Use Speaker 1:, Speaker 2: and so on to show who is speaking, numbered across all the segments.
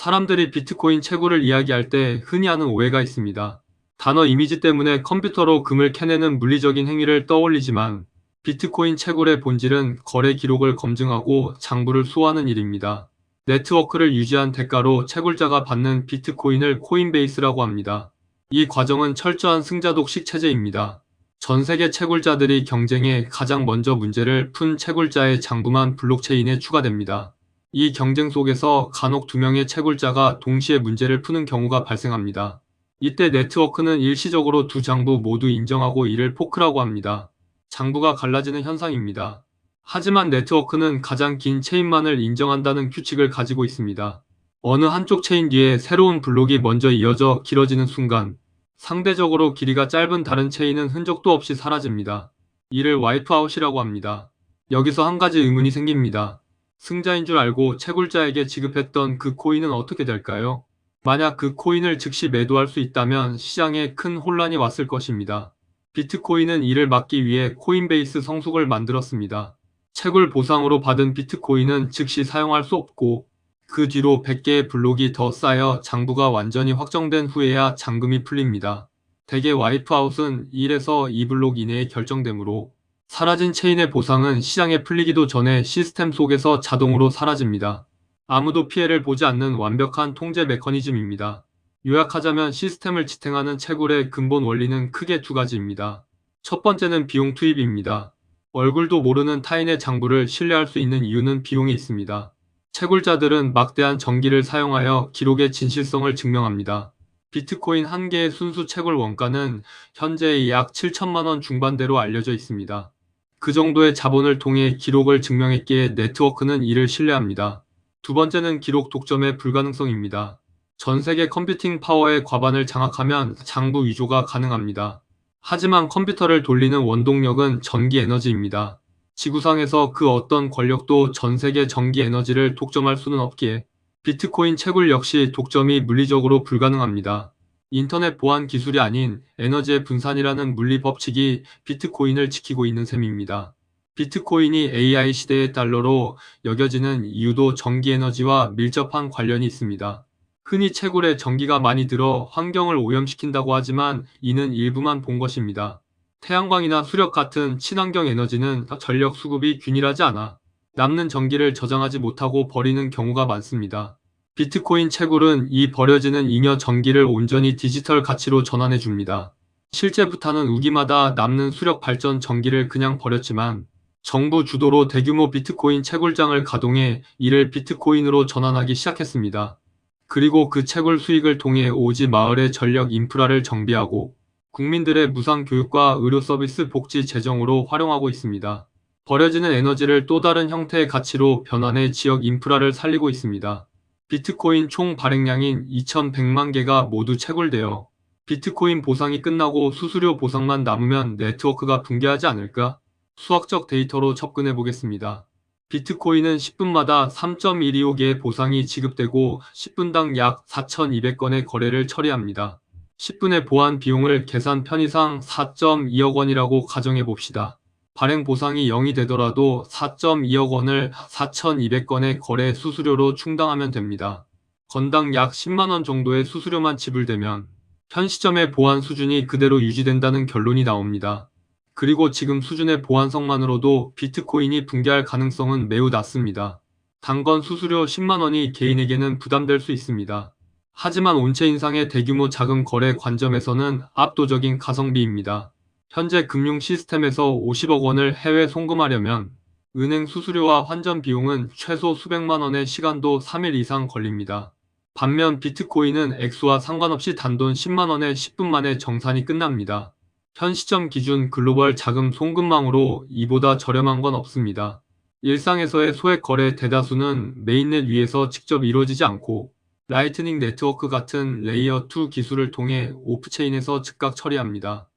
Speaker 1: 사람들이 비트코인 채굴을 이야기할 때 흔히 하는 오해가 있습니다. 단어 이미지 때문에 컴퓨터로 금을 캐내는 물리적인 행위를 떠올리지만 비트코인 채굴의 본질은 거래 기록을 검증하고 장부를 수호하는 일입니다. 네트워크를 유지한 대가로 채굴자가 받는 비트코인을 코인베이스라고 합니다. 이 과정은 철저한 승자독식 체제입니다. 전 세계 채굴자들이 경쟁해 가장 먼저 문제를 푼 채굴자의 장부만 블록체인에 추가됩니다. 이 경쟁 속에서 간혹 두 명의 채굴자가 동시에 문제를 푸는 경우가 발생합니다. 이때 네트워크는 일시적으로 두 장부 모두 인정하고 이를 포크라고 합니다. 장부가 갈라지는 현상입니다. 하지만 네트워크는 가장 긴 체인만을 인정한다는 규칙을 가지고 있습니다. 어느 한쪽 체인 뒤에 새로운 블록이 먼저 이어져 길어지는 순간 상대적으로 길이가 짧은 다른 체인은 흔적도 없이 사라집니다. 이를 와이프아웃이라고 합니다. 여기서 한 가지 의문이 생깁니다. 승자인 줄 알고 채굴자에게 지급했던 그 코인은 어떻게 될까요? 만약 그 코인을 즉시 매도할 수 있다면 시장에 큰 혼란이 왔을 것입니다. 비트코인은 이를 막기 위해 코인베이스 성숙을 만들었습니다. 채굴 보상으로 받은 비트코인은 즉시 사용할 수 없고 그 뒤로 100개의 블록이 더 쌓여 장부가 완전히 확정된 후에야 잔금이 풀립니다. 대개 와이프아웃은 1에서 2블록 이내에 결정되므로 사라진 체인의 보상은 시장에 풀리기도 전에 시스템 속에서 자동으로 사라집니다. 아무도 피해를 보지 않는 완벽한 통제 메커니즘입니다. 요약하자면 시스템을 지탱하는 채굴의 근본 원리는 크게 두 가지입니다. 첫 번째는 비용 투입입니다. 얼굴도 모르는 타인의 장부를 신뢰할 수 있는 이유는 비용이 있습니다. 채굴자들은 막대한 전기를 사용하여 기록의 진실성을 증명합니다. 비트코인 한 개의 순수 채굴 원가는 현재 약 7천만 원 중반대로 알려져 있습니다. 그 정도의 자본을 통해 기록을 증명했기에 네트워크는 이를 신뢰합니다. 두 번째는 기록 독점의 불가능성입니다. 전 세계 컴퓨팅 파워의 과반을 장악하면 장부 위조가 가능합니다. 하지만 컴퓨터를 돌리는 원동력은 전기 에너지입니다. 지구상에서 그 어떤 권력도 전 세계 전기 에너지를 독점할 수는 없기에 비트코인 채굴 역시 독점이 물리적으로 불가능합니다. 인터넷 보안 기술이 아닌 에너지의 분산이라는 물리 법칙이 비트코인을 지키고 있는 셈입니다. 비트코인이 AI 시대의 달러로 여겨지는 이유도 전기 에너지와 밀접한 관련이 있습니다. 흔히 채굴에 전기가 많이 들어 환경을 오염시킨다고 하지만 이는 일부만 본 것입니다. 태양광이나 수력 같은 친환경 에너지는 전력 수급이 균일하지 않아 남는 전기를 저장하지 못하고 버리는 경우가 많습니다. 비트코인 채굴은 이 버려지는 잉여 전기를 온전히 디지털 가치로 전환해 줍니다. 실제 부탄은 우기마다 남는 수력 발전 전기를 그냥 버렸지만 정부 주도로 대규모 비트코인 채굴장을 가동해 이를 비트코인으로 전환하기 시작했습니다. 그리고 그 채굴 수익을 통해 오지 마을의 전력 인프라를 정비하고 국민들의 무상 교육과 의료 서비스 복지 재정으로 활용하고 있습니다. 버려지는 에너지를 또 다른 형태의 가치로 변환해 지역 인프라를 살리고 있습니다. 비트코인 총 발행량인 2100만 개가 모두 채굴되어 비트코인 보상이 끝나고 수수료 보상만 남으면 네트워크가 붕괴하지 않을까? 수학적 데이터로 접근해 보겠습니다. 비트코인은 10분마다 3.125개의 보상이 지급되고 10분당 약 4,200건의 거래를 처리합니다. 10분의 보안 비용을 계산 편의상 4.2억 원이라고 가정해 봅시다. 발행 보상이 0이 되더라도 4.2억 원을 4,200건의 거래 수수료로 충당하면 됩니다. 건당 약 10만 원 정도의 수수료만 지불되면 현 시점의 보안 수준이 그대로 유지된다는 결론이 나옵니다. 그리고 지금 수준의 보안성만으로도 비트코인이 붕괴할 가능성은 매우 낮습니다. 단건 수수료 10만 원이 개인에게는 부담될 수 있습니다. 하지만 온체인상의 대규모 자금 거래 관점에서는 압도적인 가성비입니다. 현재 금융 시스템에서 50억 원을 해외 송금하려면 은행 수수료와 환전 비용은 최소 수백만 원의 시간도 3일 이상 걸립니다. 반면 비트코인은 액수와 상관없이 단돈 10만 원에 10분 만에 정산이 끝납니다. 현 시점 기준 글로벌 자금 송금망으로 이보다 저렴한 건 없습니다. 일상에서의 소액 거래 대다수는 메인넷 위에서 직접 이루어지지 않고 라이트닝 네트워크 같은 레이어 2 기술을 통해 오프체인에서 즉각 처리합니다.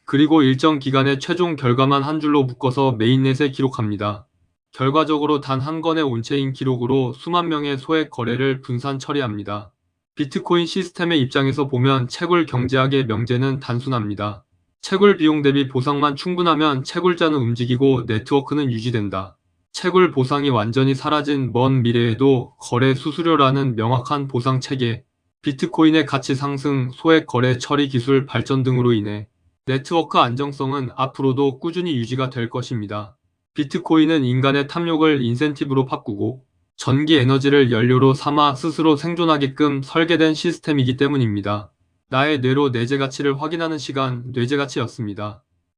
Speaker 1: 그리고 일정 기간의 최종 결과만 한 줄로 묶어서 메인넷에 기록합니다. 결과적으로 단 한 건의 온체인 기록으로 수만 명의 소액 거래를 분산 처리합니다. 비트코인 시스템의 입장에서 보면 채굴 경제학의 명제는 단순합니다. 채굴 비용 대비 보상만 충분하면 채굴자는 움직이고 네트워크는 유지된다. 채굴 보상이 완전히 사라진 먼 미래에도 거래 수수료라는 명확한 보상 체계, 비트코인의 가치 상승, 소액 거래 처리 기술 발전 등으로 인해 네트워크 안정성은 앞으로도 꾸준히 유지가 될 것입니다. 비트코인은 인간의 탐욕을 인센티브로 바꾸고 전기 에너지를 연료로 삼아 스스로 생존하게끔 설계된 시스템이기 때문입니다. 나의 뇌로 뇌재 가치를 확인하는 시간, 뇌재 가치였습니다.